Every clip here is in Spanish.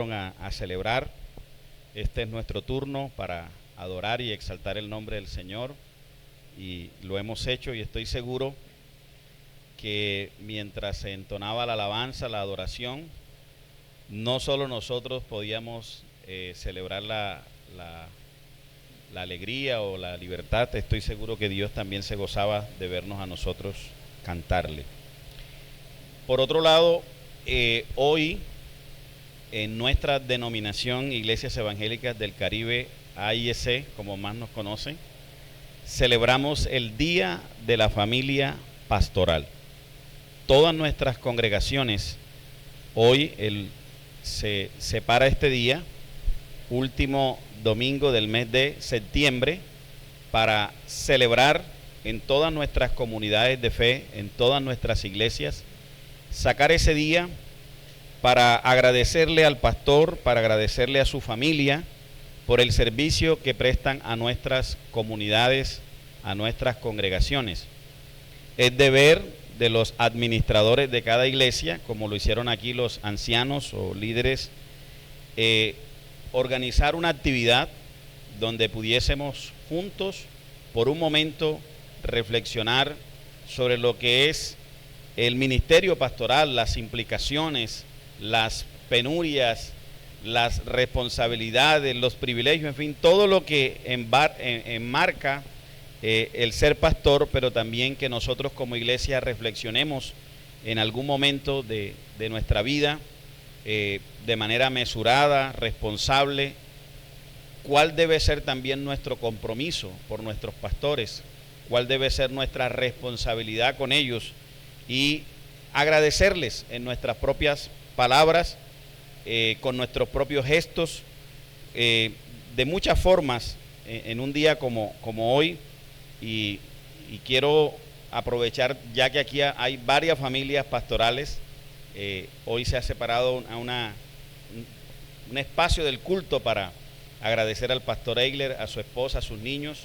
a celebrar. Este es nuestro turno para adorar y exaltar el nombre del Señor, y lo hemos hecho, y estoy seguro que mientras se entonaba la alabanza, la adoración, no solo nosotros podíamos celebrar la alegría o la libertad. Estoy seguro que Dios también se gozaba de vernos a nosotros cantarle. Por otro lado, hoy en nuestra denominación, Iglesias Evangélicas del Caribe, AIEC, como más nos conocen, celebramos el Día de la Familia Pastoral. Todas nuestras congregaciones hoy se separa este día, último domingo del mes de septiembre, para celebrar en todas nuestras comunidades de fe, en todas nuestras iglesias, sacar ese día para agradecerle al pastor, para agradecerle a su familia por el servicio que prestan a nuestras comunidades, a nuestras congregaciones. Es deber de los administradores de cada iglesia, como lo hicieron aquí los ancianos o líderes, organizar una actividad donde pudiésemos juntos por un momento reflexionar sobre lo que es el ministerio pastoral, las implicaciones, las penurias, las responsabilidades, los privilegios, en fin, todo lo que enmarca el ser pastor, pero también que nosotros como iglesia reflexionemos en algún momento de nuestra vida de manera mesurada, responsable, cuál debe ser también nuestro compromiso por nuestros pastores, cuál debe ser nuestra responsabilidad con ellos, y agradecerles en nuestras propias palabras, con nuestros propios gestos, de muchas formas, en un día como hoy. Y quiero aprovechar, ya que aquí hay varias familias pastorales, hoy se ha separado un espacio del culto para agradecer al pastor Eigler, a su esposa, a sus niños,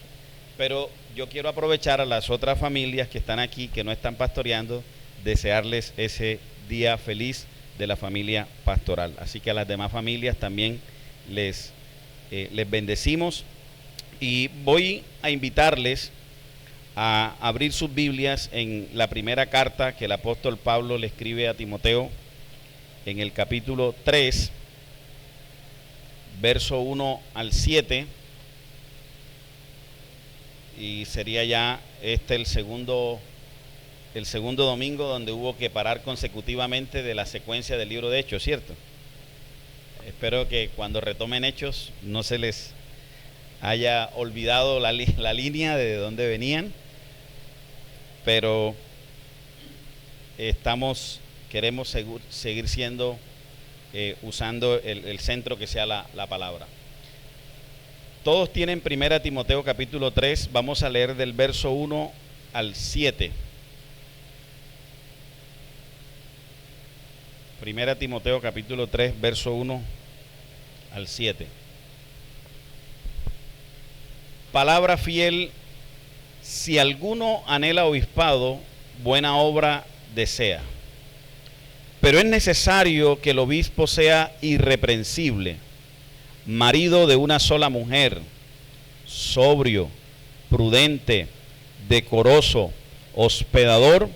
pero yo quiero aprovechar a las otras familias que están aquí, que no están pastoreando, desearles ese día feliz de la familia pastoral. Así que a las demás familias también les bendecimos, y voy a invitarles a abrir sus Biblias en la primera carta que el apóstol Pablo le escribe a Timoteo, en el capítulo 3, verso 1 al 7, y sería ya el segundo domingo donde hubo que parar consecutivamente de la secuencia del libro de Hechos, ¿cierto? Espero que cuando retomen Hechos no se les haya olvidado la línea de donde venían, pero queremos seguir siendo, usando el centro que sea la palabra. Todos tienen 1 Timoteo capítulo 3, vamos a leer del verso 1 al 7. 1 Timoteo capítulo 3, verso 1 al 7. Palabra fiel: si alguno anhela obispado, buena obra desea. Pero es necesario que el obispo sea irreprensible, marido de una sola mujer, sobrio, prudente, decoroso, hospedador,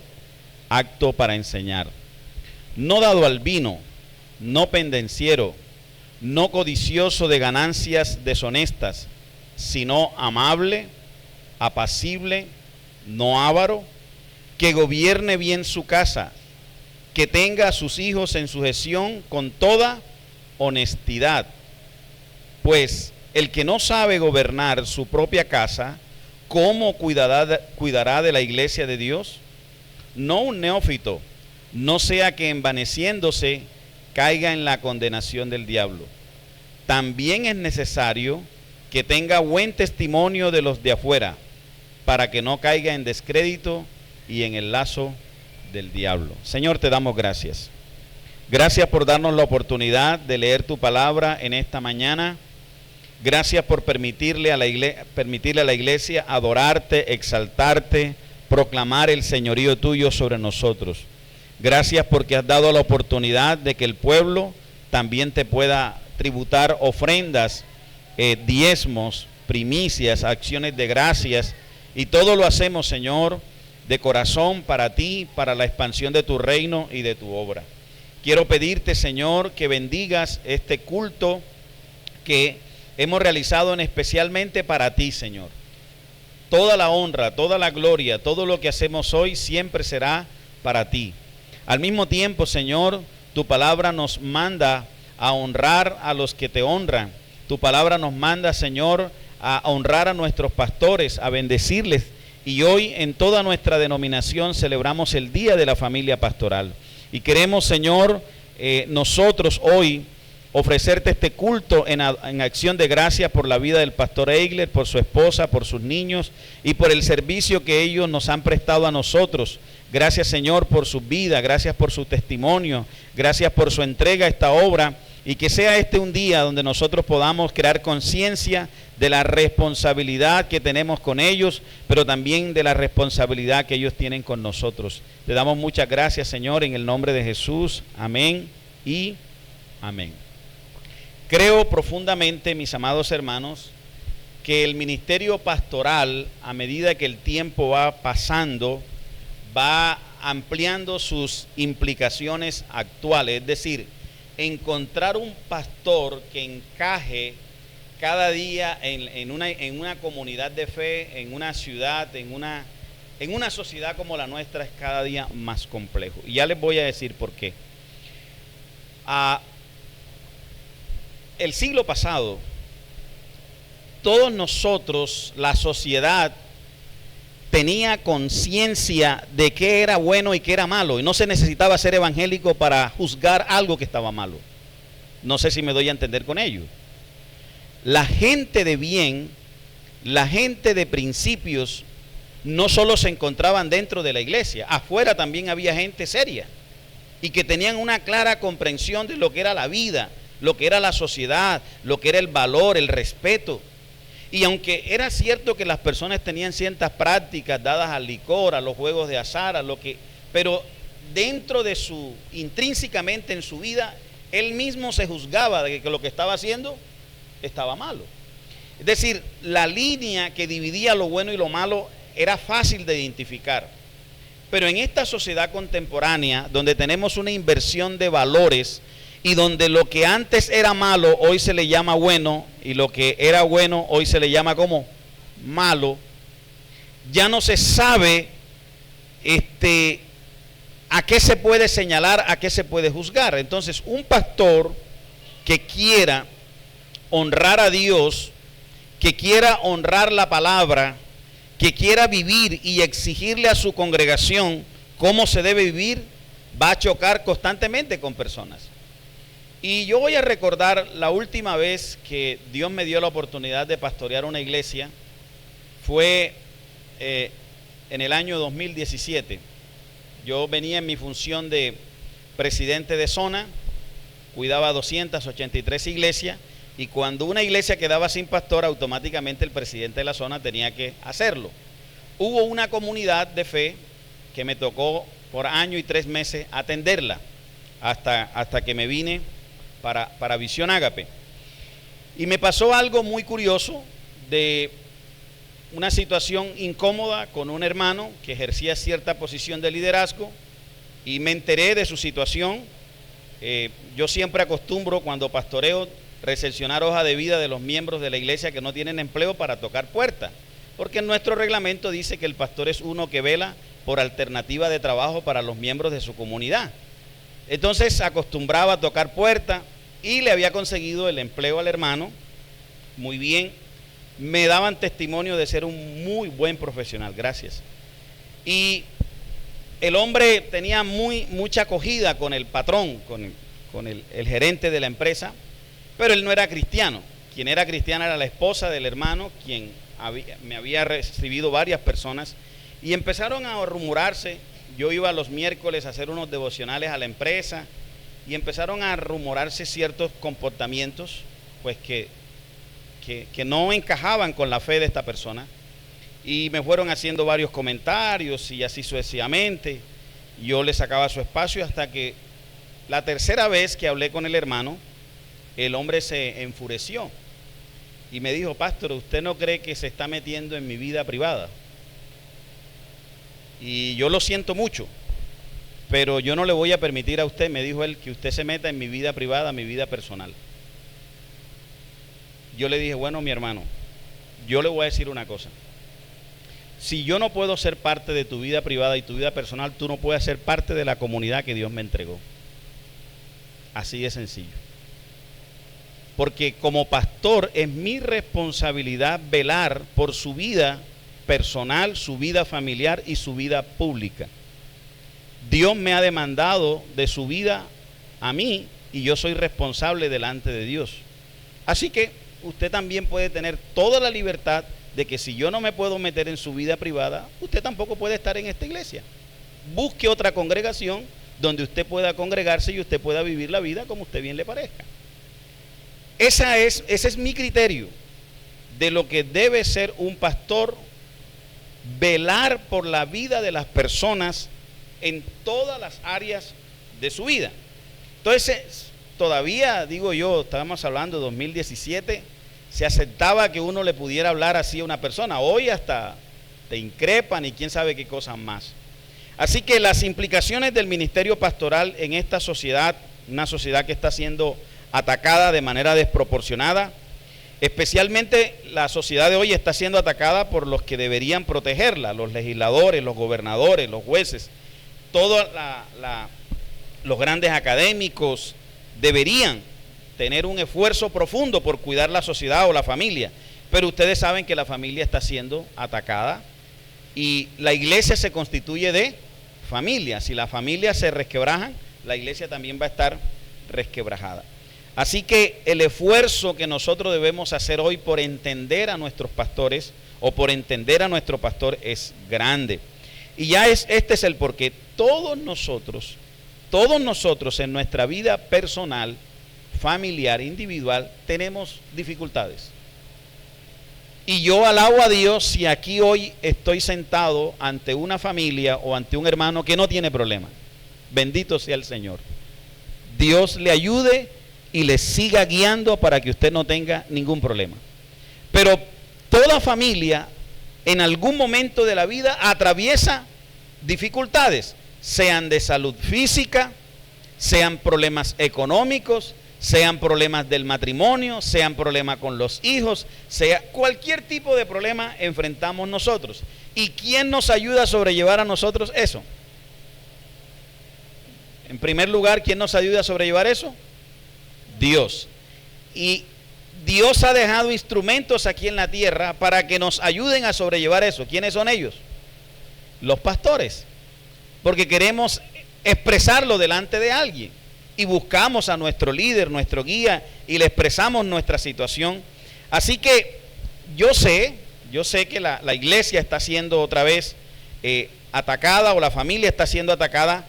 apto para enseñar, no dado al vino, no pendenciero, no codicioso de ganancias deshonestas, sino amable, apacible, no avaro, que gobierne bien su casa, que tenga a sus hijos en sujeción con toda honestidad. Pues el que no sabe gobernar su propia casa, ¿cómo cuidará de la iglesia de Dios? No un neófito, no sea que envaneciéndose caiga en la condenación del diablo. También es necesario que tenga buen testimonio de los de afuera, para que no caiga en descrédito y en el lazo del diablo. Señor, te damos gracias. Gracias por darnos la oportunidad de leer tu palabra en esta mañana. Gracias por permitirle a la iglesia adorarte, exaltarte, proclamar el señorío tuyo sobre nosotros. Gracias porque has dado la oportunidad de que el pueblo también te pueda tributar ofrendas, diezmos, primicias, acciones de gracias, y todo lo hacemos, Señor, de corazón para ti, para la expansión de tu reino y de tu obra. Quiero pedirte, Señor, que bendigas este culto que hemos realizado especialmente para ti, Señor. Toda la honra, toda la gloria, todo lo que hacemos hoy siempre será para ti. Al mismo tiempo, Señor, tu palabra nos manda a honrar a los que te honran. Tu palabra nos manda, Señor, a honrar a nuestros pastores, a bendecirles. Y hoy en toda nuestra denominación celebramos el Día de la Familia Pastoral. Y queremos, Señor, nosotros hoy ofrecerte este culto en acción de gracias por la vida del pastor Eigler, por su esposa, por sus niños y por el servicio que ellos nos han prestado a nosotros. Gracias, Señor, por su vida, gracias por su testimonio, gracias por su entrega a esta obra, y que sea este un día donde nosotros podamos crear conciencia de la responsabilidad que tenemos con ellos, pero también de la responsabilidad que ellos tienen con nosotros. Te damos muchas gracias, Señor, en el nombre de Jesús. Amén y amén. Creo profundamente, mis amados hermanos, que el ministerio pastoral, a medida que el tiempo va pasando, va ampliando sus implicaciones actuales. Es decir, encontrar un pastor que encaje cada día en una comunidad de fe, en una ciudad, en una sociedad como la nuestra, es cada día más complejo. Y ya les voy a decir por qué. El siglo pasado, todos nosotros, la sociedad, tenía conciencia de qué era bueno y qué era malo, y no se necesitaba ser evangélico para juzgar algo que estaba malo. No sé si me doy a entender con ello. La gente de bien, la gente de principios, no solo se encontraban dentro de la iglesia, afuera también había gente seria y que tenían una clara comprensión de lo que era la vida, lo que era la sociedad, lo que era el valor, el respeto. Y aunque era cierto que las personas tenían ciertas prácticas dadas al licor, a los juegos de azar, pero dentro de intrínsecamente en su vida, él mismo se juzgaba de que lo que estaba haciendo estaba malo. Es decir, la línea que dividía lo bueno y lo malo era fácil de identificar. Pero en esta sociedad contemporánea, donde tenemos una inversión de valores, y donde lo que antes era malo hoy se le llama bueno, y lo que era bueno hoy se le llama como malo, ya no se sabe a qué se puede señalar, a qué se puede juzgar. Entonces, un pastor que quiera honrar a Dios, que quiera honrar la palabra, que quiera vivir y exigirle a su congregación cómo se debe vivir, va a chocar constantemente con personas. Y yo voy a recordar la última vez que Dios me dio la oportunidad de pastorear una iglesia. Fue en el año 2017. Yo venía en mi función de presidente de zona, cuidaba 283 iglesias, y cuando una iglesia quedaba sin pastor, automáticamente el presidente de la zona tenía que hacerlo. Hubo una comunidad de fe que me tocó por año y 3 meses atenderla, hasta que me vine para Visión Ágape. Y me pasó algo muy curioso, de una situación incómoda con un hermano que ejercía cierta posición de liderazgo, y me enteré de su situación. Yo siempre acostumbro, cuando pastoreo, recepcionar hoja de vida de los miembros de la iglesia que no tienen empleo para tocar puertas, porque en nuestro reglamento dice que el pastor es uno que vela por alternativa de trabajo para los miembros de su comunidad. Entonces acostumbraba a tocar puertas y le había conseguido el empleo al hermano muy bien. Me daban testimonio de ser un muy buen profesional, gracias. Y el hombre tenía mucha acogida con el patrón, con el gerente de la empresa, pero él no era cristiano. Quien era cristiana era la esposa del hermano, quien me había recibido varias personas, y empezaron a rumorarse. Yo iba los miércoles a hacer unos devocionales a la empresa, y empezaron a rumorarse ciertos comportamientos pues que no encajaban con la fe de esta persona, y me fueron haciendo varios comentarios y así sucesivamente. Yo le sacaba su espacio hasta que La tercera vez que hablé con el hermano, el hombre se enfureció y me dijo: pastor, ¿usted no cree que se está metiendo en mi vida privada? Y yo lo siento mucho, pero yo no le voy a permitir a usted, me dijo él, que usted se meta en mi vida privada, mi vida personal. Yo le dije: bueno, mi hermano, yo le voy a decir una cosa. Si yo no puedo ser parte de tu vida privada y tu vida personal, tú no puedes ser parte de la comunidad que Dios me entregó. Así de sencillo. Porque como pastor es mi responsabilidad velar por su vida personal, su vida familiar y su vida pública. Dios me ha demandado de su vida a mí y yo soy responsable delante de Dios. Así que usted también puede tener toda la libertad de que si yo no me puedo meter en su vida privada, usted tampoco puede estar en esta iglesia. Busque otra congregación donde usted pueda congregarse y usted pueda vivir la vida como usted bien le parezca. Ese es mi criterio de lo que debe ser un pastor: velar por la vida de las personas en todas las áreas de su vida. Entonces, todavía, digo yo, estábamos hablando de 2017, se aceptaba que uno le pudiera hablar así a una persona. Hoy hasta te increpan y quién sabe qué cosas más. Así que las implicaciones del ministerio pastoral en esta sociedad, una sociedad que está siendo atacada de manera desproporcionada, especialmente la sociedad de hoy está siendo atacada por los que deberían protegerla: los legisladores, los gobernadores, los jueces, todos los grandes académicos deberían tener un esfuerzo profundo por cuidar la sociedad o la familia, pero ustedes saben que la familia está siendo atacada y la iglesia se constituye de familia. Si las familias se resquebrajan, la iglesia también va a estar resquebrajada. Así que el esfuerzo que nosotros debemos hacer hoy por entender a nuestros pastores o por entender a nuestro pastor es grande. Y ya este es el porqué. Todos nosotros en nuestra vida personal, familiar, individual, tenemos dificultades. Y yo alabo a Dios si aquí hoy estoy sentado ante una familia o ante un hermano que no tiene problema. Bendito sea el Señor. Dios le ayude y le siga guiando para que usted no tenga ningún problema. Pero toda familia en algún momento de la vida atraviesa dificultades, sean de salud física, sean problemas económicos, sean problemas del matrimonio, sean problemas con los hijos, sea cualquier tipo de problema enfrentamos nosotros. ¿Y quién nos ayuda a sobrellevar a nosotros eso? En primer lugar, ¿quién nos ayuda a sobrellevar eso? Dios. Y Dios ha dejado instrumentos aquí en la tierra para que nos ayuden a sobrellevar eso. ¿Quiénes son ellos? Los pastores. Porque queremos expresarlo delante de alguien y buscamos a nuestro líder, nuestro guía, y le expresamos nuestra situación. Así que yo sé que la iglesia está siendo otra vez atacada, o la familia está siendo atacada.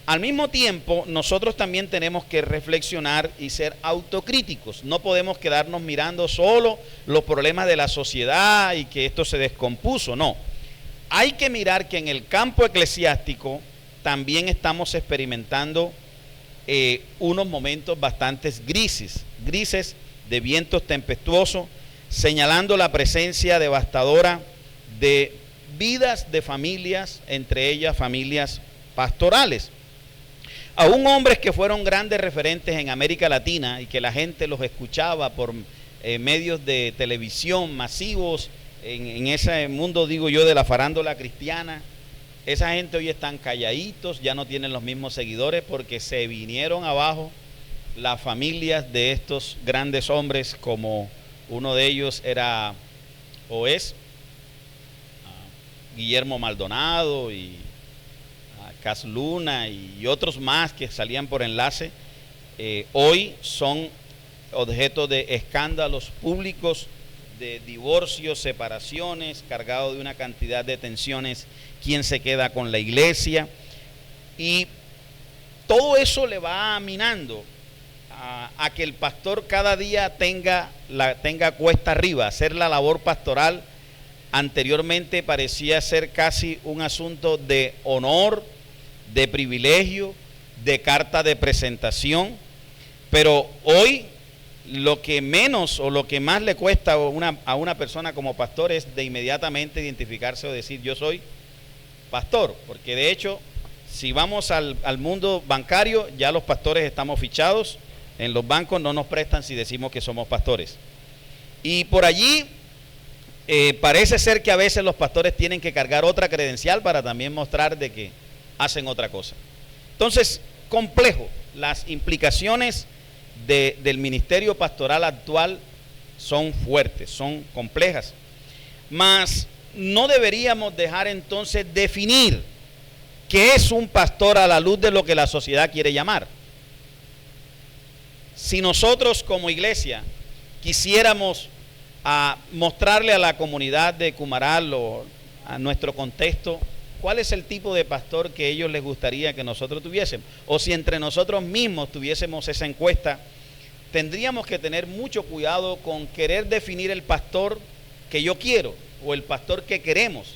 Al mismo tiempo, nosotros también tenemos que reflexionar y ser autocríticos. No podemos quedarnos mirando solo los problemas de la sociedad y que esto se descompuso. No, hay que mirar que en el campo eclesiástico también estamos experimentando unos momentos bastante grises de vientos tempestuosos, señalando la presencia devastadora de vidas de familias, entre ellas familias pastorales. Aún hombres que fueron grandes referentes en América Latina y que la gente los escuchaba por medios de televisión masivos en ese mundo, digo yo, de la farándula cristiana. Esa gente hoy están calladitos, ya no tienen los mismos seguidores porque se vinieron abajo las familias de estos grandes hombres, como uno de ellos era o es Guillermo Maldonado y Cas Luna y otros más que salían por enlace. Hoy son objeto de escándalos públicos, de divorcios, separaciones, cargado de una cantidad de tensiones, quién se queda con la iglesia, y todo eso le va minando a que el pastor cada día tenga cuesta arriba. Hacer la labor pastoral anteriormente parecía ser casi un asunto de honor, de privilegio, de carta de presentación, pero hoy lo que menos o lo que más le cuesta a una persona como pastor es de inmediatamente identificarse o decir yo soy pastor, porque de hecho si vamos al mundo bancario ya los pastores estamos fichados, en los bancos no nos prestan si decimos que somos pastores. Y por allí parece ser que a veces los pastores tienen que cargar otra credencial para también mostrar de que hacen otra cosa. Entonces, complejo, las implicaciones del ministerio pastoral actual son fuertes, son complejas. Mas no deberíamos dejar entonces definir qué es un pastor a la luz de lo que la sociedad quiere llamar. Si nosotros como iglesia quisiéramos mostrarle a la comunidad de Cumaral o a nuestro contexto cuál es el tipo de pastor que a ellos les gustaría que nosotros tuviésemos, o si entre nosotros mismos tuviésemos esa encuesta, tendríamos que tener mucho cuidado con querer definir el pastor que yo quiero o el pastor que queremos.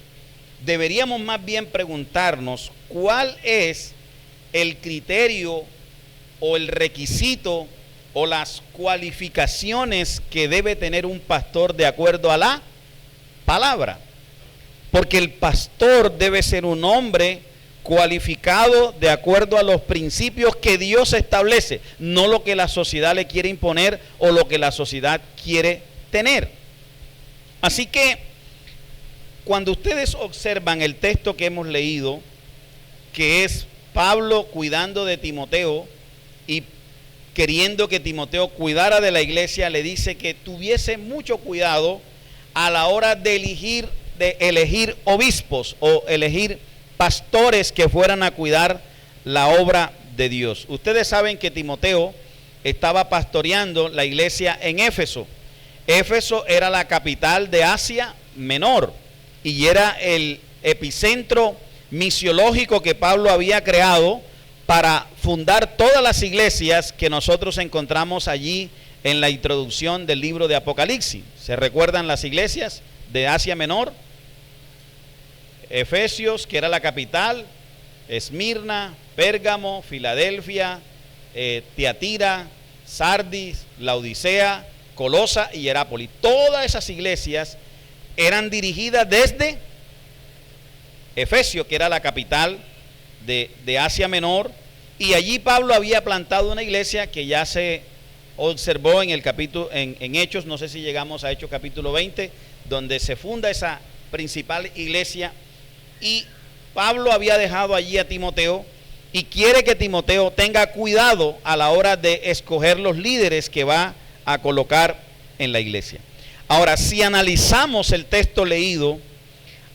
Deberíamos más bien preguntarnos cuál es el criterio o el requisito o las cualificaciones que debe tener un pastor de acuerdo a la palabra. Porque el pastor debe ser un hombre cualificado de acuerdo a los principios que Dios establece, no lo que la sociedad le quiere imponer o lo que la sociedad quiere tener. Así que cuando ustedes observan el texto que hemos leído, que es Pablo cuidando de Timoteo y queriendo que Timoteo cuidara de la iglesia, le dice que tuviese mucho cuidado a la hora de elegir obispos o elegir pastores que fueran a cuidar la obra de Dios. Ustedes saben que Timoteo estaba pastoreando la iglesia en Éfeso. Éfeso era la capital de Asia Menor y era el epicentro misiológico que Pablo había creado para fundar todas las iglesias que nosotros encontramos allí en la introducción del libro de Apocalipsis. ¿Se recuerdan las iglesias de Asia Menor? Efesios, que era la capital, Esmirna, Pérgamo, Filadelfia, Tiatira, Sardis, Laodicea, Colosa y Hierápolis. Todas esas iglesias eran dirigidas desde Efesio, que era la capital de Asia Menor, y allí Pablo había plantado una iglesia que ya se observó en el capítulo, en Hechos, no sé si llegamos a Hechos capítulo 20, donde se funda esa principal iglesia, y Pablo había dejado allí a Timoteo y quiere que Timoteo tenga cuidado a la hora de escoger los líderes que va a colocar en la iglesia. Ahora, si analizamos el texto leído,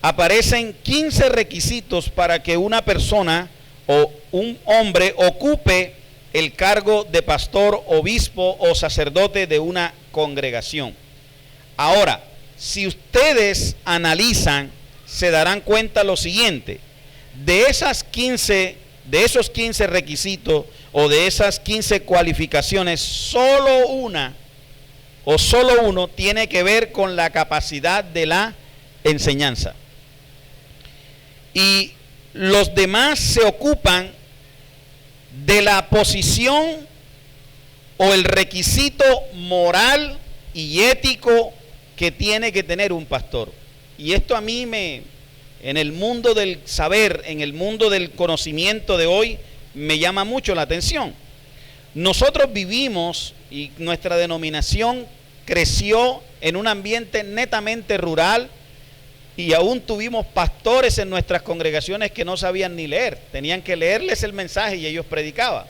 aparecen 15 requisitos para que una persona o un hombre ocupe el cargo de pastor, obispo o sacerdote de una congregación. Ahora, si ustedes analizan, se darán cuenta lo siguiente: de esos 15 requisitos o de esas 15 cualificaciones, solo una o solo uno tiene que ver con la capacidad de la enseñanza. Y los demás se ocupan de la posición o el requisito moral y ético que tiene que tener un pastor. Y esto a mí en el mundo del saber, en el mundo del conocimiento de hoy, me llama mucho la atención. Nosotros vivimos y nuestra denominación creció en un ambiente netamente rural y aún tuvimos pastores en nuestras congregaciones que no sabían ni leer. Tenían que leerles el mensaje y ellos predicaban,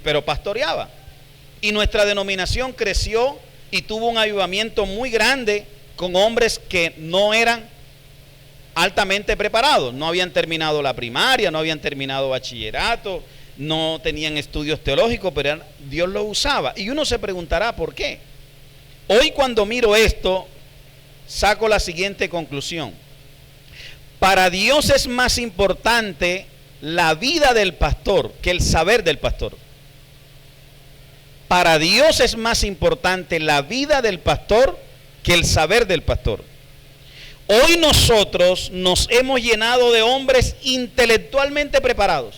pero pastoreaban. Y nuestra denominación creció y tuvo un avivamiento muy grande con hombres que no eran altamente preparados, no habían terminado la primaria, no habían terminado bachillerato, no tenían estudios teológicos, pero Dios los usaba. Y uno se preguntará por qué. Hoy cuando miro esto, saco la siguiente conclusión: para Dios es más importante la vida del pastor que el saber del pastor. Para Dios es más importante la vida del pastor que el saber del pastor. Hoy nosotros nos hemos llenado de hombres intelectualmente preparados,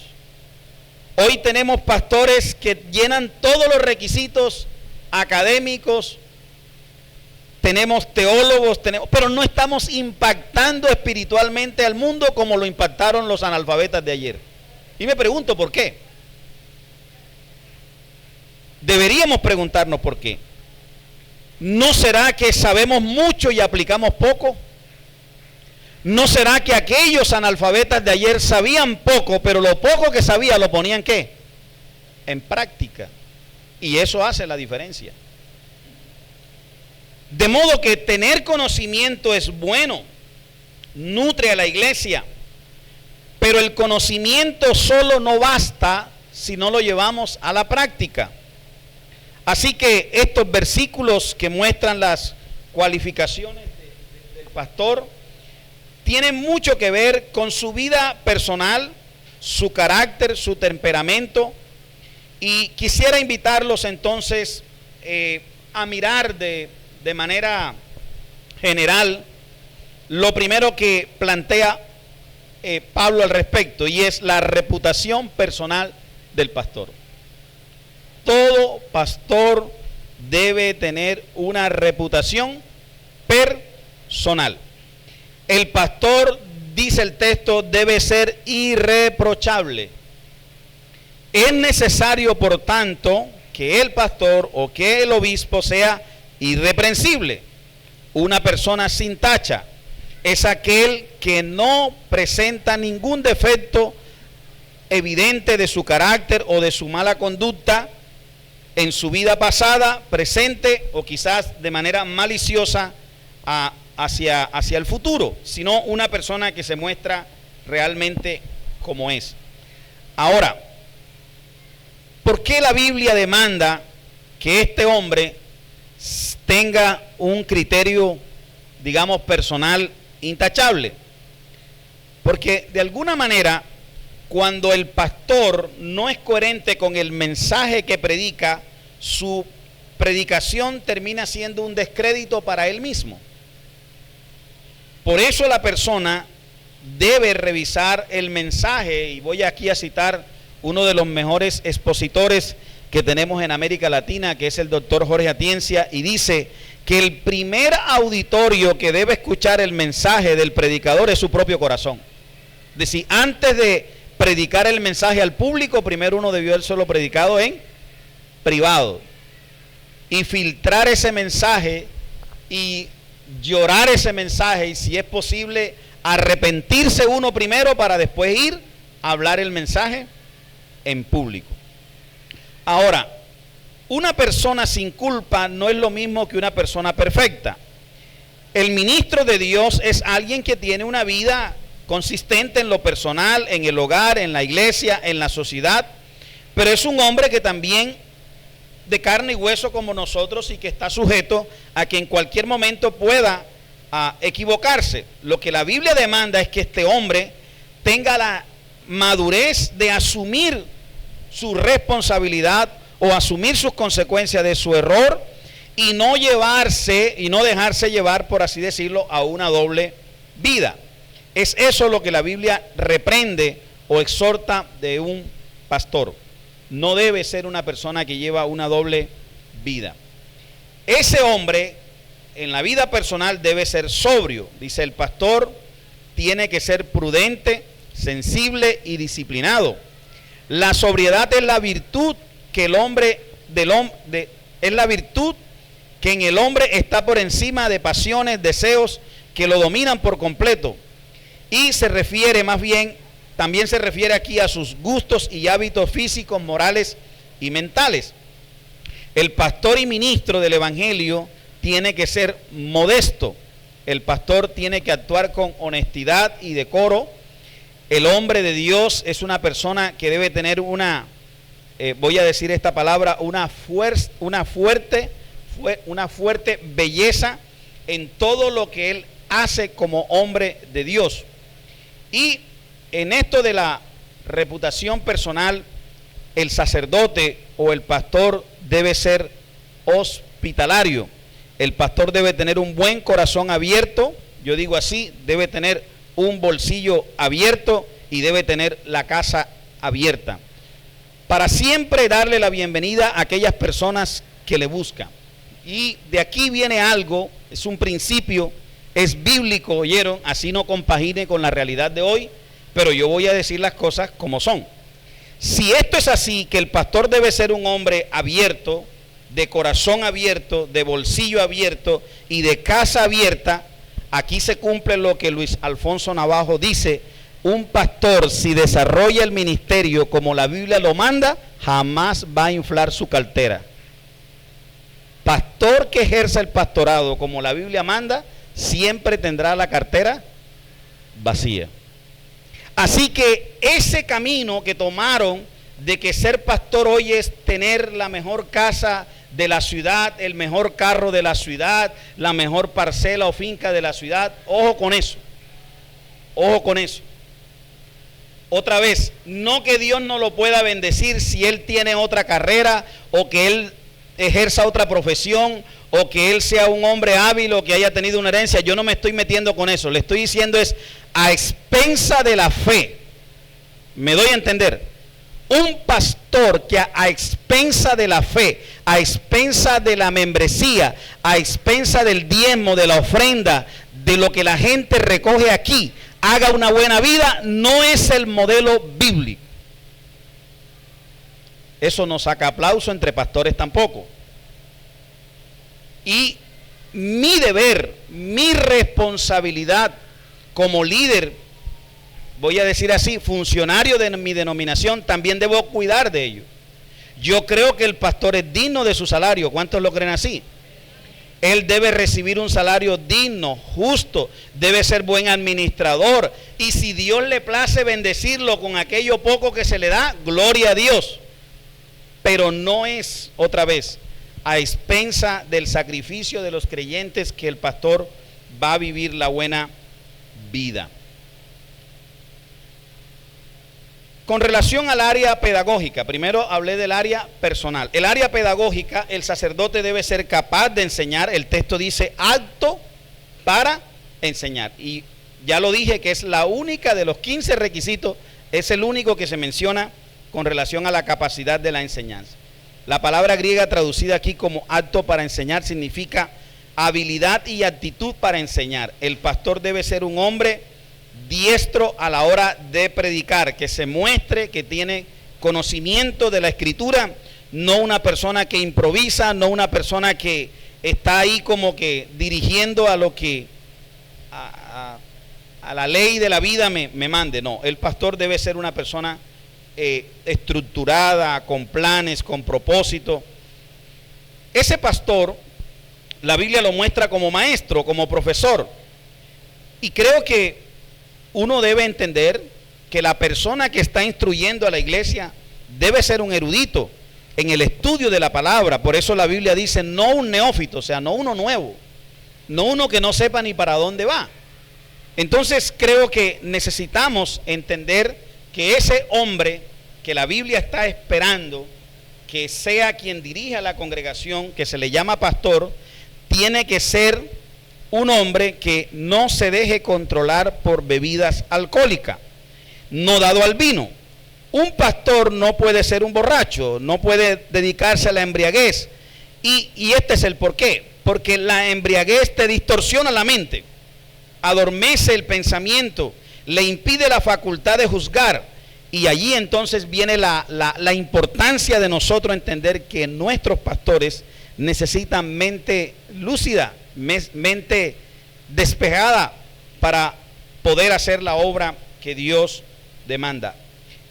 Hoy tenemos pastores que llenan todos los requisitos académicos, tenemos teólogos, pero no estamos impactando espiritualmente al mundo como lo impactaron los analfabetas de ayer. Y me pregunto por qué. Deberíamos preguntarnos por qué. ¿No será que sabemos mucho y aplicamos poco? ¿No será que aquellos analfabetas de ayer sabían poco, pero lo poco que sabían lo ponían ¿qué? En práctica. Y eso hace la diferencia. De modo que tener conocimiento es bueno, nutre a la iglesia, pero el conocimiento solo no basta si no lo llevamos a la práctica. Así que estos versículos que muestran las cualificaciones del pastor tienen mucho que ver con su vida personal, su carácter, su temperamento, y quisiera invitarlos entonces a mirar de manera general lo primero que plantea Pablo al respecto, y es la reputación personal del pastor. Todo pastor debe tener una reputación personal. El pastor, dice el texto, debe ser irreprochable. Es necesario, por tanto, que el pastor o que el obispo sea irreprensible. Una persona sin tacha es aquel que no presenta ningún defecto evidente de su carácter o de su mala conducta en su vida pasada, presente o quizás de manera maliciosa hacia el futuro, sino una persona que se muestra realmente como es. Ahora, ¿por qué la Biblia demanda que este hombre tenga un criterio, digamos, personal intachable? Porque de alguna manera, cuando el pastor no es coherente con el mensaje que predica, su predicación termina siendo un descrédito para él mismo. Por eso la persona debe revisar el mensaje, y voy aquí a citar uno de los mejores expositores que tenemos en América Latina, que es el doctor Jorge Atienza, y dice que el primer auditorio que debe escuchar el mensaje del predicador es su propio corazón. Es decir, antes de predicar el mensaje al público, primero uno debió haber solo predicado en privado y filtrar ese mensaje y llorar ese mensaje, y si es posible arrepentirse uno primero para después ir a hablar el mensaje en público. Ahora, una persona sin culpa no es lo mismo que una persona perfecta. El ministro de Dios es alguien que tiene una vida consistente en lo personal, en el hogar, en la iglesia, en la sociedad, pero es un hombre que también de carne y hueso como nosotros, y que está sujeto a que en cualquier momento pueda equivocarse. Lo que la Biblia demanda es que este hombre tenga la madurez de asumir su responsabilidad o asumir sus consecuencias de su error, y no dejarse llevar, por así decirlo, a una doble vida. Es eso lo que la Biblia reprende o exhorta de un pastor. No debe ser una persona que lleva una doble vida. Ese hombre en la vida personal debe ser sobrio. Dice el pastor, tiene que ser prudente, sensible y disciplinado. La sobriedad es la virtud que es la virtud que en el hombre está por encima de pasiones, deseos que lo dominan por completo. Y se refiere también se refiere aquí a sus gustos y hábitos físicos, morales y mentales. El pastor y ministro del evangelio tiene que ser modesto. El pastor tiene que actuar con honestidad y decoro. El hombre de Dios es una persona que debe tener voy a decir esta palabra, una fuerte belleza en todo lo que él hace como hombre de Dios. Y en esto de la reputación personal, el sacerdote o el pastor debe ser hospitalario. El pastor debe tener un buen corazón abierto, yo digo así, debe tener un bolsillo abierto y debe tener la casa abierta. para siempre darle la bienvenida a aquellas personas que le buscan. Y de aquí viene algo, es un principio, es bíblico, ¿oyeron? Así no compagine con la realidad de hoy, pero yo voy a decir las cosas como son. Si esto es así, que el pastor debe ser un hombre abierto, de corazón abierto, de bolsillo abierto y de casa abierta, aquí se cumple lo que Luis Alfonso Navajo dice: un pastor, si desarrolla el ministerio como la Biblia lo manda, jamás va a inflar su cartera. Pastor que ejerza el pastorado como la Biblia manda, siempre tendrá la cartera vacía. Así que ese camino que tomaron de que ser pastor hoy es tener la mejor casa de la ciudad, el mejor carro de la ciudad, la mejor parcela o finca de la ciudad, ojo con eso. Ojo con eso. Otra vez, no que Dios no lo pueda bendecir si él tiene otra carrera o que él ejerza otra profesión o que él sea un hombre hábil o que haya tenido una herencia. Yo no me estoy metiendo con eso. Le estoy diciendo es a expensa de la fe. ¿Me doy a entender? Un pastor que a expensa de la fe, a expensa de la membresía, a expensa del diezmo, de la ofrenda, de lo que la gente recoge aquí, haga una buena vida, no es el modelo bíblico. Eso no saca aplauso entre pastores tampoco. Y mi deber, mi responsabilidad como líder, voy a decir así, funcionario de mi denominación, también debo cuidar de ello. Yo creo que el pastor es digno de su salario. ¿Cuántos lo creen así? Él debe recibir un salario digno, justo, debe ser buen administrador. Y si Dios le place bendecirlo con aquello poco que se le da, gloria a Dios. Pero no es, otra vez, a expensa del sacrificio de los creyentes que el pastor va a vivir la buena vida. Con relación al área pedagógica, primero hablé del área personal. El área pedagógica, el sacerdote debe ser capaz de enseñar. El texto dice apto para enseñar. Y ya lo dije que es la única de los 15 requisitos, es el único que se menciona con relación a la capacidad de la enseñanza. La palabra griega traducida aquí como apto para enseñar significa habilidad y actitud para enseñar. El pastor debe ser un hombre diestro a la hora de predicar, que se muestre que tiene conocimiento de la escritura, no una persona que improvisa, no una persona que está ahí como que dirigiendo a lo que a la ley de la vida me mande. No, el pastor debe ser una persona estructurada, con planes, con propósito. Ese pastor, la Biblia lo muestra como maestro, como profesor, y creo que uno debe entender que la persona que está instruyendo a la iglesia debe ser un erudito en el estudio de la palabra. Por eso la Biblia dice no un neófito, o sea, no uno nuevo, no uno que no sepa ni para dónde va. Entonces creo que necesitamos entender que ese hombre que la Biblia está esperando que sea quien dirija la congregación, que se le llama pastor, tiene que ser un hombre que no se deje controlar por bebidas alcohólicas, no dado al vino. Un pastor no puede ser un borracho, no puede dedicarse a la embriaguez. Y este es el porqué. Porque la embriaguez te distorsiona la mente, adormece el pensamiento, le impide la facultad de juzgar. Y allí entonces viene la importancia de nosotros entender que nuestros pastores necesitan mente lúcida, mente despejada para poder hacer la obra que Dios demanda.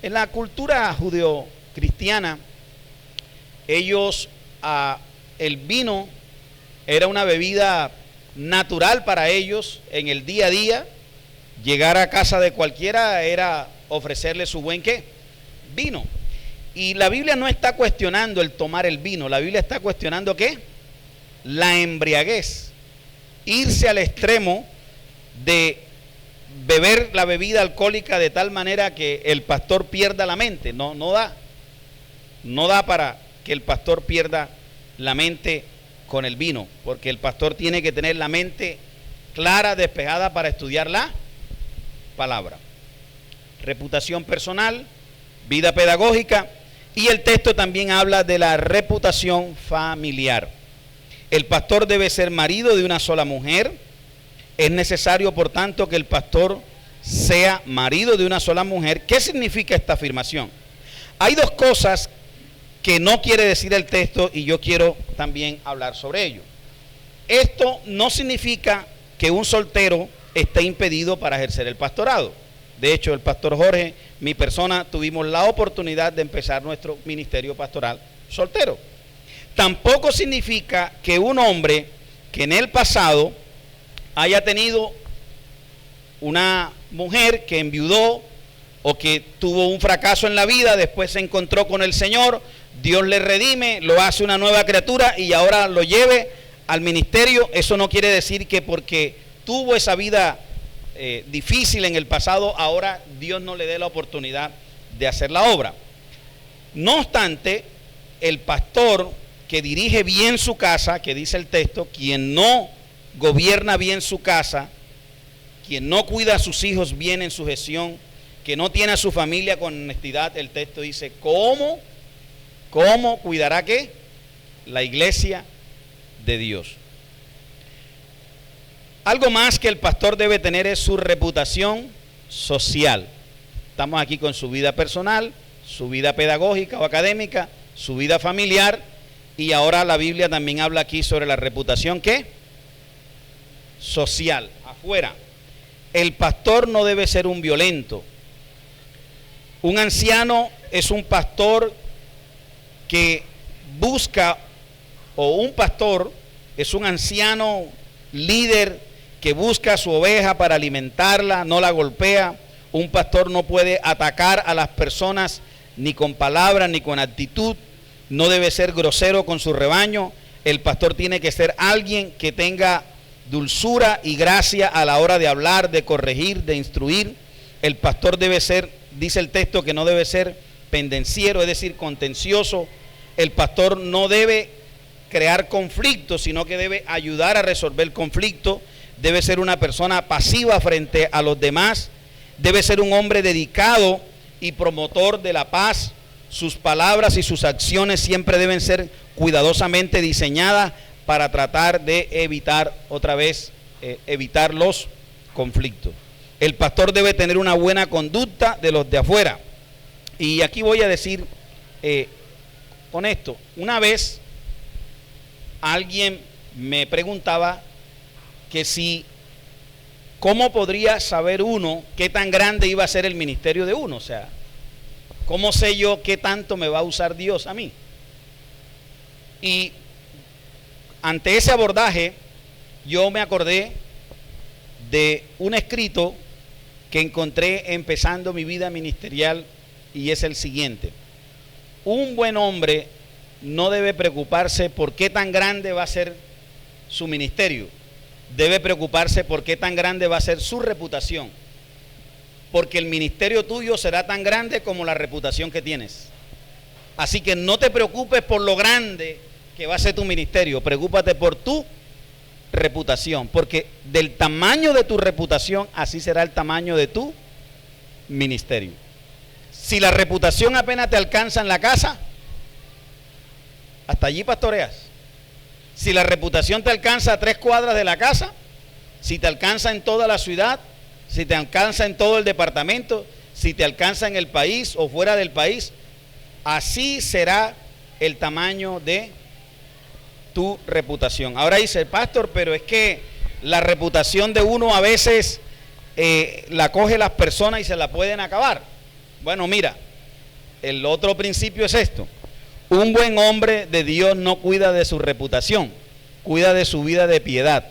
En la cultura judeocristiana, ellos, el vino era una bebida natural para ellos en el día a día. Llegar a casa de cualquiera era ofrecerle su buen ¿qué? Vino. Y la Biblia no está cuestionando el tomar el vino, la Biblia está cuestionando ¿qué? La embriaguez. Irse al extremo de beber la bebida alcohólica de tal manera que el pastor pierda la mente. No da para que el pastor pierda la mente con el vino, porque el pastor tiene que tener la mente clara, despejada para estudiar la palabra. Reputación personal, vida pedagógica Y el texto también habla de la reputación familiar. El pastor debe ser marido de una sola mujer. Es necesario, por tanto, que el pastor sea marido de una sola mujer. ¿Qué significa esta afirmación? Hay dos cosas que no quiere decir el texto y yo quiero también hablar sobre ello. Esto no significa que un soltero esté impedido para ejercer el pastorado. De hecho, el pastor Jorge, mi persona, tuvimos la oportunidad de empezar nuestro ministerio pastoral soltero. Tampoco significa que un hombre que en el pasado haya tenido una mujer que enviudó o que tuvo un fracaso en la vida, después se encontró con el Señor, Dios le redime, lo hace una nueva criatura y ahora lo lleve al ministerio. Eso no quiere decir que porque tuvo esa vida difícil en el pasado, ahora Dios no le dé la oportunidad de hacer la obra. No obstante, el pastor que dirige bien su casa, que dice el texto, quien no gobierna bien su casa, quien no cuida a sus hijos bien en su gestión, que no tiene a su familia con honestidad, el texto dice, ¿cómo cuidará qué? La iglesia de Dios. Algo más que el pastor debe tener es su reputación social. Estamos aquí con su vida personal, su vida pedagógica o académica, su vida familiar, y ahora la Biblia también habla aquí sobre la reputación ¿qué? Social, afuera. El pastor no debe ser un violento. Un anciano es un pastor que busca, o un pastor es un anciano líder que busca a su oveja para alimentarla, no la golpea. Un pastor no puede atacar a las personas ni con palabras ni con actitud. No debe ser grosero con su rebaño. El pastor tiene que ser alguien que tenga dulzura y gracia a la hora de hablar, de corregir, de instruir. El pastor debe ser, dice el texto, que no debe ser pendenciero, es decir, contencioso. El pastor no debe crear conflictos, sino que debe ayudar a resolver el conflicto. Debe ser una persona pasiva frente a los demás. Debe ser un hombre dedicado y promotor de la paz. Sus palabras y sus acciones siempre deben ser cuidadosamente diseñadas para tratar de evitar, otra vez, evitar los conflictos. El pastor debe tener una buena conducta de los de afuera. Y aquí voy a decir con esto, una vez alguien me preguntaba que si, ¿cómo podría saber uno qué tan grande iba a ser el ministerio de uno? O sea, ¿cómo sé yo qué tanto me va a usar Dios a mí? Y ante ese abordaje, yo me acordé de un escrito que encontré empezando mi vida ministerial y es el siguiente. Un buen hombre no debe preocuparse por qué tan grande va a ser su ministerio. Debe preocuparse por qué tan grande va a ser su reputación. Porque el ministerio tuyo será tan grande como la reputación que tienes. Así que no te preocupes por lo grande que va a ser tu ministerio. Preocúpate por tu reputación. Porque del tamaño de tu reputación, así será el tamaño de tu ministerio. Si la reputación apenas te alcanza en la casa, hasta allí pastoreas. Si la reputación te alcanza a 3 cuadras de la casa, si te alcanza en toda la ciudad, si te alcanza en todo el departamento, si te alcanza en el país o fuera del país, así será el tamaño de tu reputación. Ahora dice, pastor, pero es que la reputación de uno a veces la coge las personas y se la pueden acabar. Bueno, mira, el otro principio es esto. Un buen hombre de Dios no cuida de su reputación, cuida de su vida de piedad,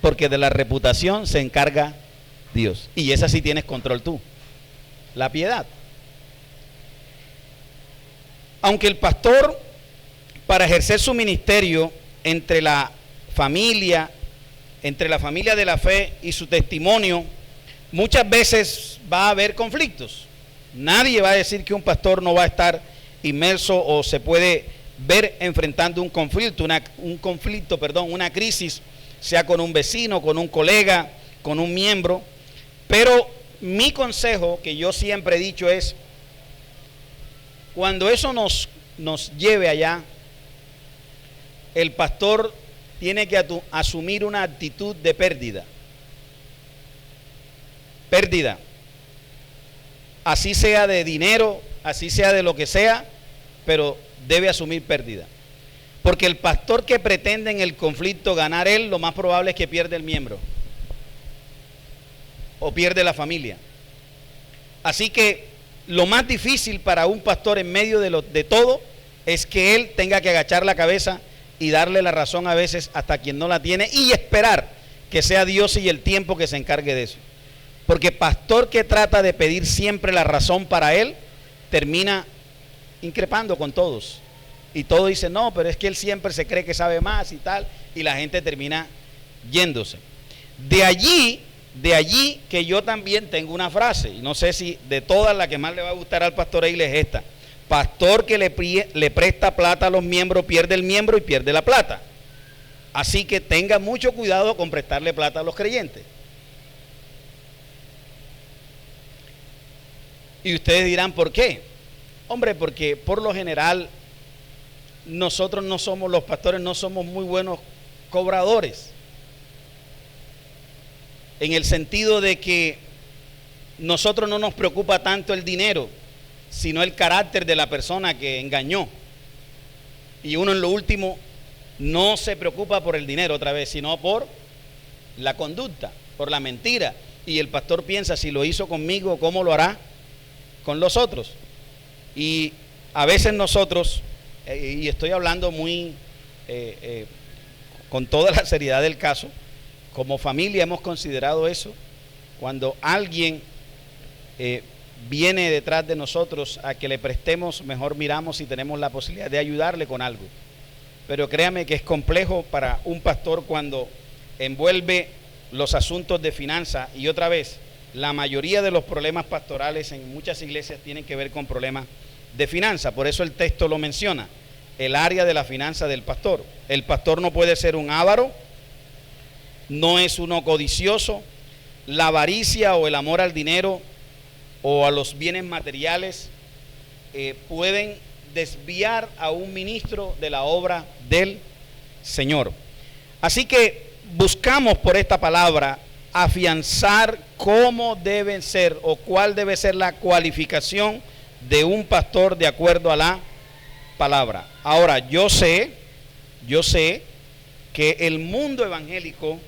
porque de la reputación se encarga Dios. Y esa sí tienes control tú, la piedad. Aunque el pastor, para ejercer su ministerio entre la familia de la fe y su testimonio, muchas veces va a haber conflictos. Nadie va a decir que un pastor no va a estar inmerso o se puede ver enfrentando un conflicto, una crisis, sea con un vecino, con un colega, con un miembro. Pero mi consejo, que yo siempre he dicho, es: cuando eso nos nos lleve allá, el pastor tiene que asumir una actitud de pérdida. Pérdida. Así sea de dinero, así sea de lo que sea, pero debe asumir pérdida. Porque el pastor que pretende en el conflicto ganar él, lo más probable es que pierda el miembro. O pierde la familia. Así que lo más difícil para un pastor en medio de todo es que él tenga que agachar la cabeza y darle la razón a veces hasta quien no la tiene y esperar que sea Dios y el tiempo que se encargue de eso. Porque pastor que trata de pedir siempre la razón para él, termina increpando con todos. Y todos dicen, no, pero es que él siempre se cree que sabe más y tal, y la gente termina yéndose. De allí que yo también tengo una frase, y no sé si de todas la que más le va a gustar al pastor Eigle es esta: pastor que le presta plata a los miembros pierde el miembro y pierde la plata. Así que tenga mucho cuidado con prestarle plata a los creyentes. Y ustedes dirán, ¿por qué? Hombre, porque por lo general nosotros no somos, los pastores no somos muy buenos cobradores. En el sentido de que nosotros no nos preocupa tanto el dinero, sino el carácter de la persona que engañó. Y uno en lo último no se preocupa por el dinero otra vez, sino por la conducta, por la mentira. Y el pastor piensa, si lo hizo conmigo, ¿cómo lo hará con los otros? Y a veces nosotros, y estoy hablando muy con toda la seriedad del caso, como familia hemos considerado eso. Cuando alguien viene detrás de nosotros a que le prestemos, mejor miramos si tenemos la posibilidad de ayudarle con algo. Pero créame que es complejo para un pastor cuando envuelve los asuntos de finanzas. Y otra vez, la mayoría de los problemas pastorales en muchas iglesias tienen que ver con problemas de finanzas. Por eso el texto lo menciona, el área de la finanza del pastor. El pastor no puede ser un avaro, no es uno codicioso. La avaricia o el amor al dinero o a los bienes materiales pueden desviar a un ministro de la obra del Señor. Así que buscamos por esta palabra afianzar cómo deben ser o cuál debe ser la cualificación de un pastor de acuerdo a la palabra. Ahora, yo sé que el mundo evangélico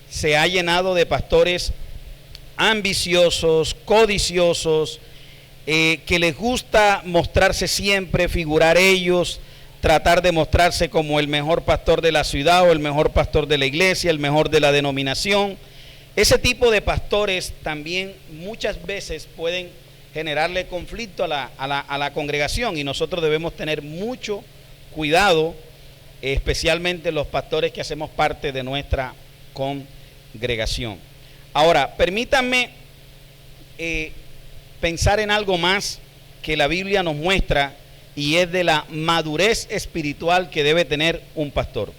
se ha llenado de pastores ambiciosos, codiciosos, que les gusta mostrarse siempre, figurar ellos, tratar de mostrarse como el mejor pastor de la ciudad o el mejor pastor de la iglesia, el mejor de la denominación. Ese tipo de pastores también muchas veces pueden generarle conflicto a la congregación, y nosotros debemos tener mucho cuidado, especialmente los pastores que hacemos parte de nuestra congregación. Ahora, permítanme pensar en algo más que la Biblia nos muestra, y es de la madurez espiritual que debe tener un pastor.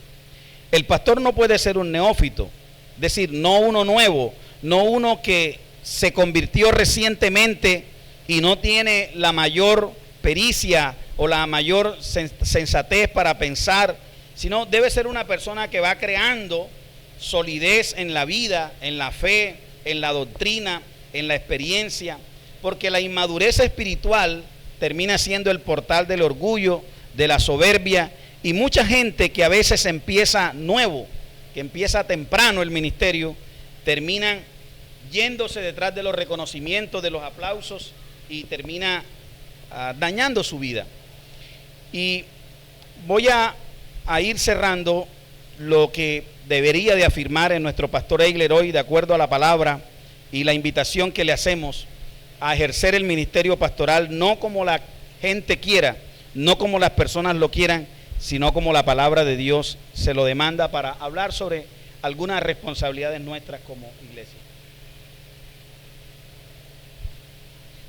El pastor no puede ser un neófito, es decir, no uno nuevo, no uno que se convirtió recientemente y no tiene la mayor pericia o la mayor sensatez para pensar, sino debe ser una persona que va creando solidez en la vida, en la fe, en la doctrina, en la experiencia, porque la inmadurez espiritual termina siendo el portal del orgullo, de la soberbia, y mucha gente que a veces empieza nuevo, que empieza temprano el ministerio, terminan yéndose detrás de los reconocimientos, de los aplausos, y termina dañando su vida. Y voy a ir cerrando lo que debería de afirmar en nuestro pastor Eigle hoy, de acuerdo a la palabra y la invitación que le hacemos a ejercer el ministerio pastoral, no como la gente quiera, no como las personas lo quieran, sino como la palabra de Dios se lo demanda, para hablar sobre algunas responsabilidades nuestras como iglesia.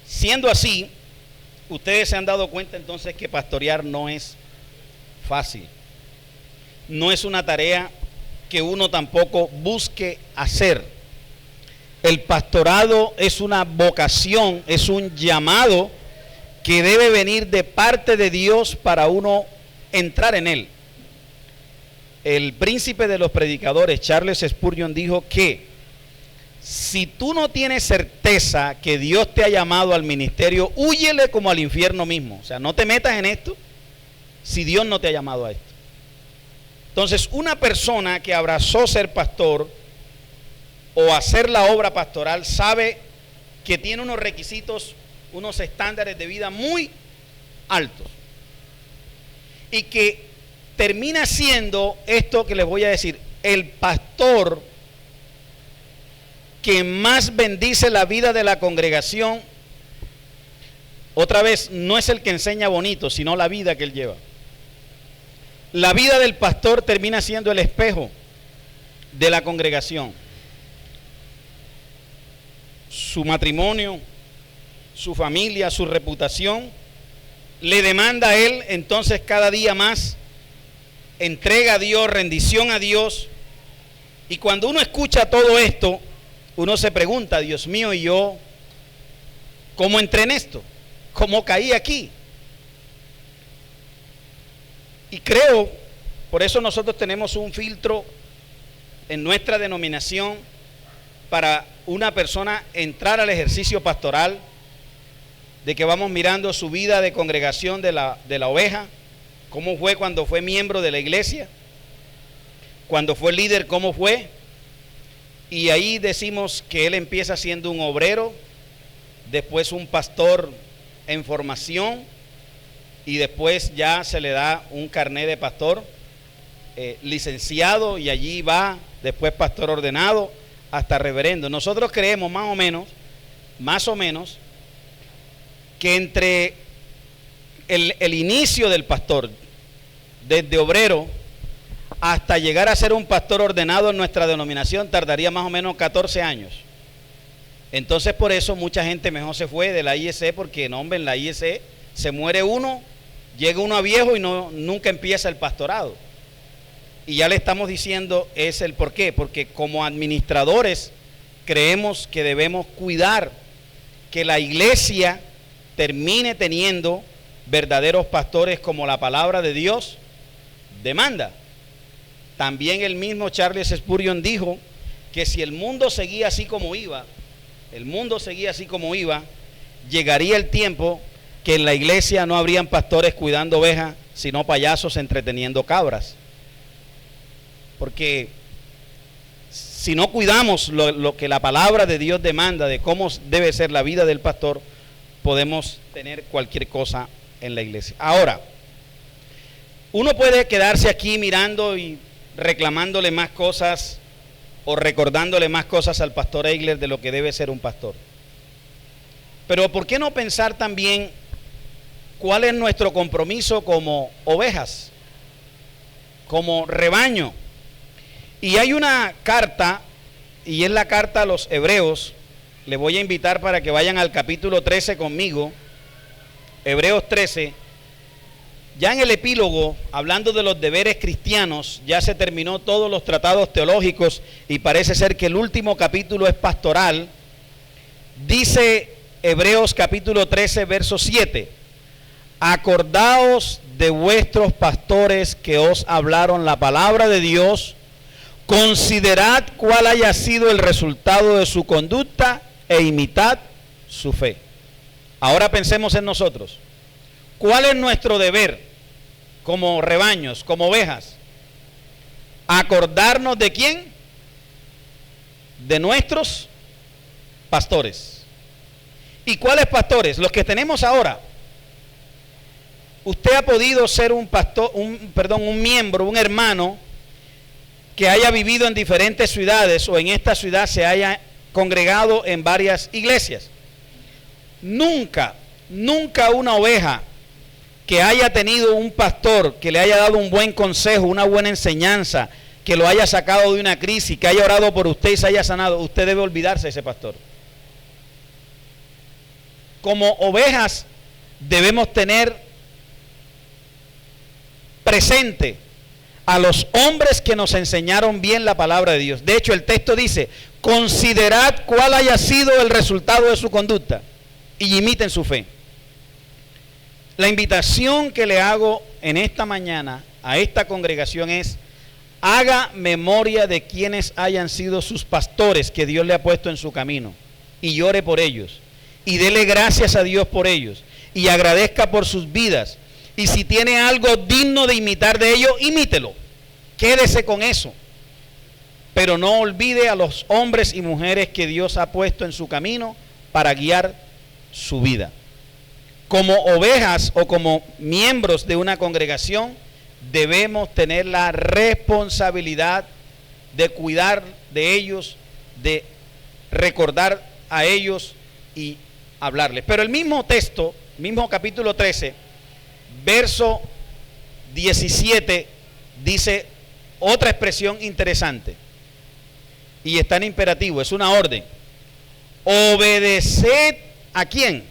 Siendo así, ustedes se han dado cuenta entonces que pastorear no es fácil. No es una tarea que uno tampoco busque hacer. El pastorado es una vocación, es un llamado que debe venir de parte de Dios para uno entrar en él. El príncipe de los predicadores, Charles Spurgeon, dijo que si tú no tienes certeza que Dios te ha llamado al ministerio, húyele como al infierno mismo. O sea, no te metas en esto si Dios no te ha llamado a esto. Entonces, una persona que abrazó ser pastor o hacer la obra pastoral sabe que tiene unos requisitos, unos estándares de vida muy altos, y que termina siendo esto que les voy a decir, el pastor que más bendice la vida de la congregación. Otra vez, no es el que enseña bonito, sino la vida que él lleva. La vida del pastor termina siendo el espejo de la congregación. Su matrimonio, su familia, su reputación, le demanda a él entonces cada día más entrega a Dios, rendición a Dios. Y cuando uno escucha todo esto, uno se pregunta, Dios mío, ¿y yo cómo entré en esto? ¿Cómo caí aquí? Y creo, por eso nosotros tenemos un filtro en nuestra denominación para una persona entrar al ejercicio pastoral, de que vamos mirando su vida de congregación de la oveja, cómo fue cuando fue miembro de la iglesia, cuando fue líder, cómo fue, y ahí decimos que él empieza siendo un obrero, después un pastor en formación, y después ya se le da un carné de pastor licenciado, y allí va después pastor ordenado hasta reverendo. Nosotros creemos más o menos que entre el inicio del pastor, desde obrero hasta llegar a ser un pastor ordenado en nuestra denominación, tardaría más o menos 14 años. Entonces por eso mucha gente mejor se fue de la IEC, porque no, hombre, en la IEC se muere uno, llega uno a viejo y nunca empieza el pastorado. Y ya le estamos diciendo es el por qué, porque como administradores creemos que debemos cuidar que la iglesia termine teniendo verdaderos pastores como la palabra de Dios demanda. También el mismo Charles Spurgeon dijo que si el mundo seguía así como iba, llegaría el tiempo que en la iglesia no habrían pastores cuidando ovejas, sino payasos entreteniendo cabras. Porque si no cuidamos lo que la palabra de Dios demanda de cómo debe ser la vida del pastor, podemos tener cualquier cosa en la iglesia. Ahora, uno puede quedarse aquí mirando y reclamándole más cosas o recordándole más cosas al pastor Eigler de lo que debe ser un pastor. Pero ¿por qué no pensar también cuál es nuestro compromiso como ovejas, como rebaño? Y hay una carta, y es la carta a los Hebreos. Les voy a invitar para que vayan al capítulo 13 conmigo, Hebreos 13. Ya en el epílogo, hablando de los deberes cristianos, ya se terminó todos los tratados teológicos y parece ser que el último capítulo es pastoral. Dice Hebreos capítulo 13, verso 7: acordaos de vuestros pastores que os hablaron la palabra de Dios, considerad cuál haya sido el resultado de su conducta e imitad su fe. Ahora pensemos en nosotros. ¿Cuál es nuestro deber como rebaños, como ovejas? Acordarnos de quién, de nuestros pastores. ¿Y cuáles pastores? Los que tenemos ahora. Usted ha podido ser un pastor, un miembro, un hermano que haya vivido en diferentes ciudades o en esta ciudad se haya congregado en varias iglesias. Nunca una oveja que haya tenido un pastor que le haya dado un buen consejo, una buena enseñanza, que lo haya sacado de una crisis, que haya orado por usted y se haya sanado, usted debe olvidarse de ese pastor. Como ovejas debemos tener presente a los hombres que nos enseñaron bien la palabra de Dios. De hecho, el texto dice: considerad cuál haya sido el resultado de su conducta y imiten su fe. La invitación que le hago en esta mañana a esta congregación es: haga memoria de quienes hayan sido sus pastores que Dios le ha puesto en su camino, y llore por ellos, y dele gracias a Dios por ellos, y agradezca por sus vidas. Y si tiene algo digno de imitar de ellos, imítelo. Quédese con eso. Pero no olvide a los hombres y mujeres que Dios ha puesto en su camino para guiar su vida. Como ovejas o como miembros de una congregación, debemos tener la responsabilidad de cuidar de ellos, de recordar a ellos y hablarles. Pero el mismo texto, mismo capítulo 13, verso 17, dice otra expresión interesante. Y está en imperativo, es una orden. Obedeced ¿a quién?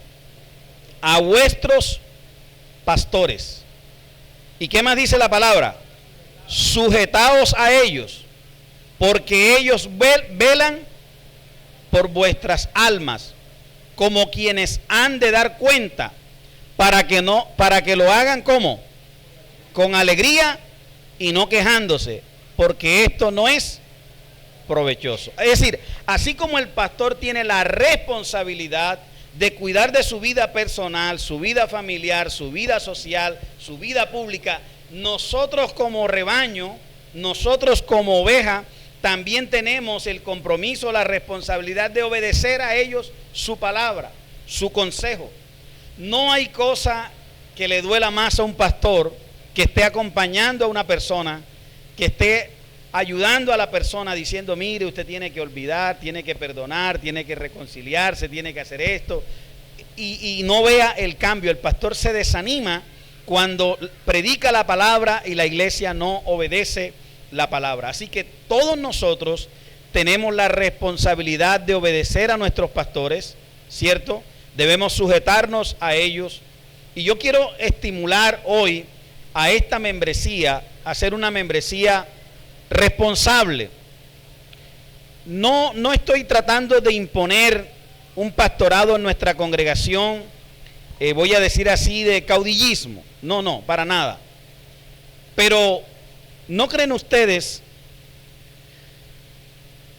A vuestros pastores. ¿Y qué más dice la palabra? Sujetaos a ellos, porque ellos velan por vuestras almas, como quienes han de dar cuenta, para que lo hagan ¿cómo? Con alegría y no quejándose, porque esto no es provechoso. Es decir, así como el pastor tiene la responsabilidad de cuidar de su vida personal, su vida familiar, su vida social, su vida pública, nosotros como rebaño, nosotros como oveja, también tenemos el compromiso, la responsabilidad de obedecer a ellos su palabra, su consejo. No hay cosa que le duela más a un pastor que esté acompañando a una persona, que esté ayudando a la persona diciendo: mire, usted tiene que olvidar, tiene que perdonar, tiene que reconciliarse, tiene que hacer esto, y no vea el cambio. El pastor se desanima cuando predica la palabra y la iglesia no obedece la palabra. Así que todos nosotros tenemos la responsabilidad de obedecer a nuestros pastores, ¿cierto? Debemos sujetarnos a ellos. Y yo quiero estimular hoy a esta membresía, a hacer una membresía responsable. No estoy tratando de imponer un pastorado en nuestra congregación, voy a decir así, de caudillismo. No, para nada. Pero ¿no creen ustedes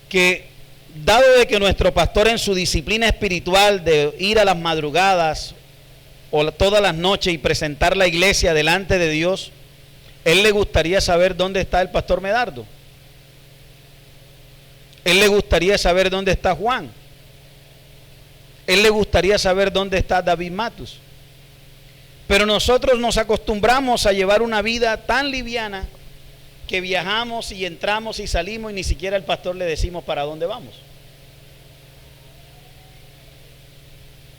que, dado de que nuestro pastor en su disciplina espiritual de ir a las madrugadas o todas las noches y presentar la iglesia delante de Dios, él le gustaría saber dónde está el pastor Medardo? Él le gustaría saber dónde está Juan. Él le gustaría saber dónde está David Matus. Pero nosotros nos acostumbramos a llevar una vida tan liviana que viajamos y entramos y salimos y ni siquiera al pastor le decimos para dónde vamos.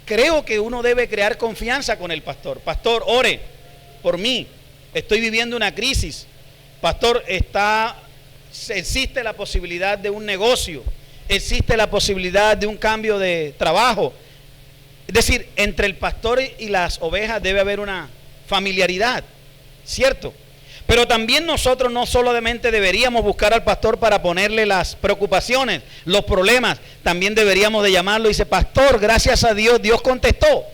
Creo que uno debe crear confianza con el pastor. Pastor, ore por mí. Estoy viviendo una crisis. Pastor, existe la posibilidad de un negocio. Existe la posibilidad de un cambio de trabajo. Es decir, entre el pastor y las ovejas debe haber una familiaridad, ¿cierto? Pero también nosotros no solamente deberíamos buscar al pastor para ponerle las preocupaciones, los problemas. También deberíamos de llamarlo y decir: pastor, gracias a Dios, Dios contestó.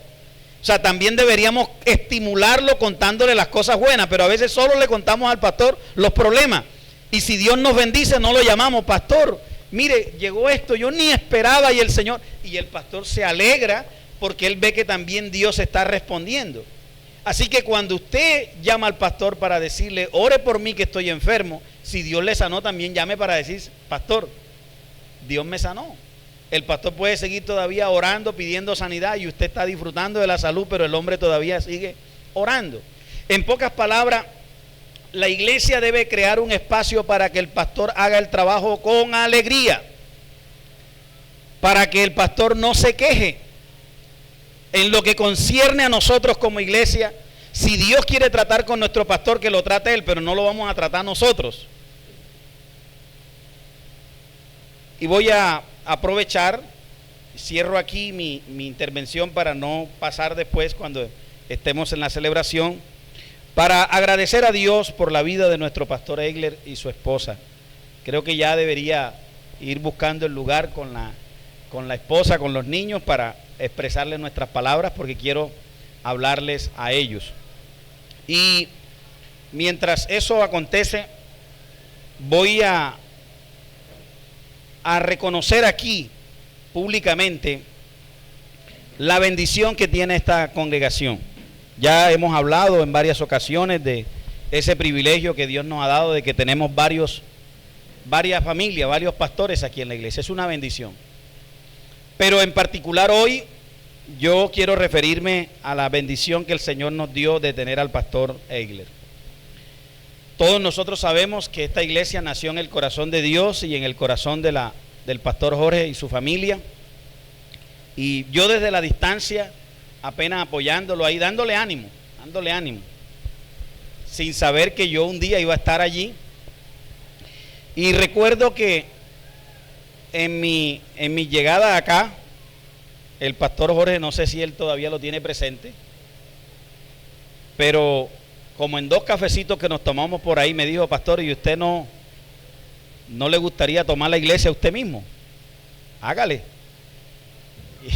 O sea, también deberíamos estimularlo contándole las cosas buenas, pero a veces solo le contamos al pastor los problemas. Y si Dios nos bendice, no lo llamamos: pastor, mire, llegó esto, yo ni esperaba, y el Señor, y el pastor se alegra porque él ve que también Dios está respondiendo. Así que cuando usted llama al pastor para decirle: ore por mí que estoy enfermo, si Dios le sanó, también llame para decir: pastor, Dios me sanó. El pastor puede seguir todavía orando, pidiendo sanidad, y usted está disfrutando de la salud, pero el hombre todavía sigue orando. En pocas palabras, la iglesia debe crear un espacio para que el pastor haga el trabajo con alegría, para que el pastor no se queje. En lo que concierne a nosotros como iglesia, si Dios quiere tratar con nuestro pastor, que lo trate él, pero no lo vamos a tratar nosotros. Y voy a aprovechar, cierro aquí mi intervención para no pasar después cuando estemos en la celebración, para agradecer a Dios por la vida de nuestro pastor Egler y su esposa. Creo que ya debería ir buscando el lugar con la esposa, con los niños, para expresarle nuestras palabras, porque quiero hablarles a ellos. Y mientras eso acontece, voy a reconocer aquí públicamente la bendición que tiene esta congregación. Ya hemos hablado en varias ocasiones de ese privilegio que Dios nos ha dado de que tenemos varias familias, varios pastores aquí en la iglesia. Es una bendición. Pero en particular hoy yo quiero referirme a la bendición que el Señor nos dio de tener al pastor Eigler. Todos nosotros sabemos que esta iglesia nació en el corazón de Dios y en el corazón del pastor Jorge y su familia. Y yo desde la distancia, apenas apoyándolo ahí, dándole ánimo, sin saber que yo un día iba a estar allí. Y recuerdo que en mi llegada acá, el pastor Jorge, no sé si él todavía lo tiene presente, pero como en 2 cafecitos que nos tomamos por ahí, me dijo: pastor, ¿y usted no le gustaría tomar la iglesia a usted mismo? Hágale.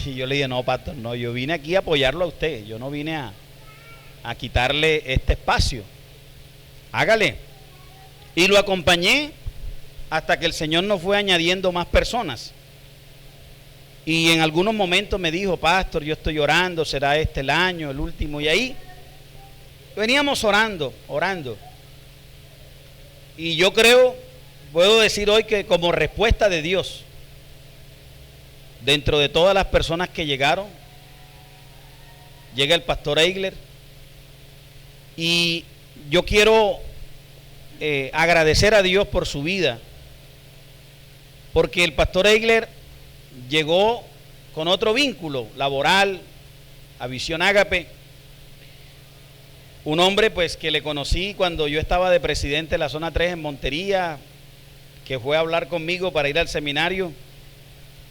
Y yo le dije: no, pastor, no, yo vine aquí a apoyarlo a usted, yo no vine a quitarle este espacio. Hágale. Y lo acompañé hasta que el Señor nos fue añadiendo más personas. Y en algunos momentos me dijo: pastor, yo estoy orando, será este el año, el último. Y ahí veníamos orando. Y yo puedo decir hoy que como respuesta de Dios, dentro de todas las personas que llegaron, llega el pastor Eigler. Y yo quiero agradecer a Dios por su vida, porque el pastor Eigler llegó con otro vínculo laboral a Visión Ágape. Un hombre pues que le conocí cuando yo estaba de presidente de la zona 3 en Montería, que fue a hablar conmigo para ir al seminario.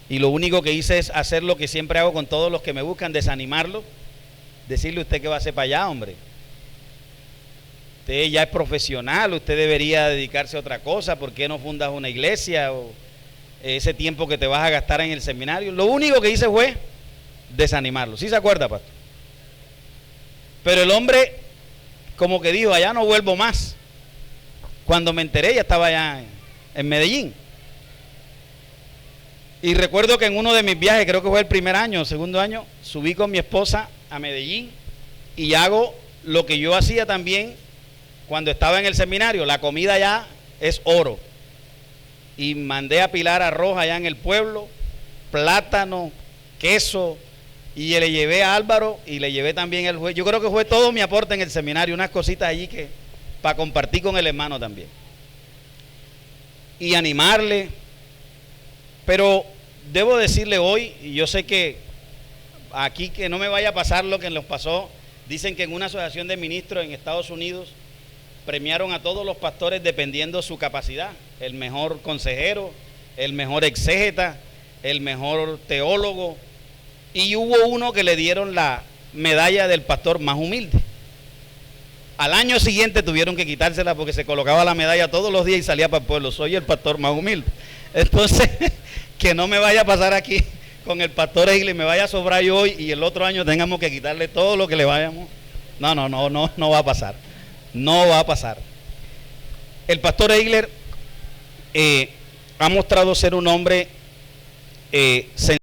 Y lo único que hice es hacer lo que siempre hago con todos los que me buscan: desanimarlo, decirle: usted que va a hacer para allá, hombre. Usted ya es profesional, usted debería dedicarse a otra cosa. ¿Por qué no fundas una iglesia? O ese tiempo que te vas a gastar en el seminario. Lo único que hice fue desanimarlo. ¿Sí se acuerda, pastor? Pero el hombre como que dijo: allá no vuelvo más. Cuando me enteré ya estaba allá en Medellín. Y recuerdo que en uno de mis viajes, creo que fue el primer año o segundo año, subí con mi esposa a Medellín y hago lo que yo hacía también cuando estaba en el seminario. La comida allá es oro. Y mandé a pilar arroz allá en el pueblo, plátano, queso, y le llevé a Álvaro y le llevé también el juez. Yo creo que fue todo mi aporte en el seminario, unas cositas allí que para compartir con el hermano también. Y animarle. Pero debo decirle hoy, y yo sé que aquí que no me vaya a pasar lo que nos pasó, dicen que en una asociación de ministros en Estados Unidos premiaron a todos los pastores dependiendo su capacidad: el mejor consejero, el mejor exégeta, el mejor teólogo, y hubo uno que le dieron la medalla del pastor más humilde. Al año siguiente tuvieron que quitársela porque se colocaba la medalla todos los días y salía para el pueblo: soy el pastor más humilde. Entonces, que no me vaya a pasar aquí con el pastor Eigler, me vaya a sobrar yo hoy y el otro año tengamos que quitarle todo lo que le vayamos. No va a pasar. No va a pasar. El pastor Eigler ha mostrado ser un hombre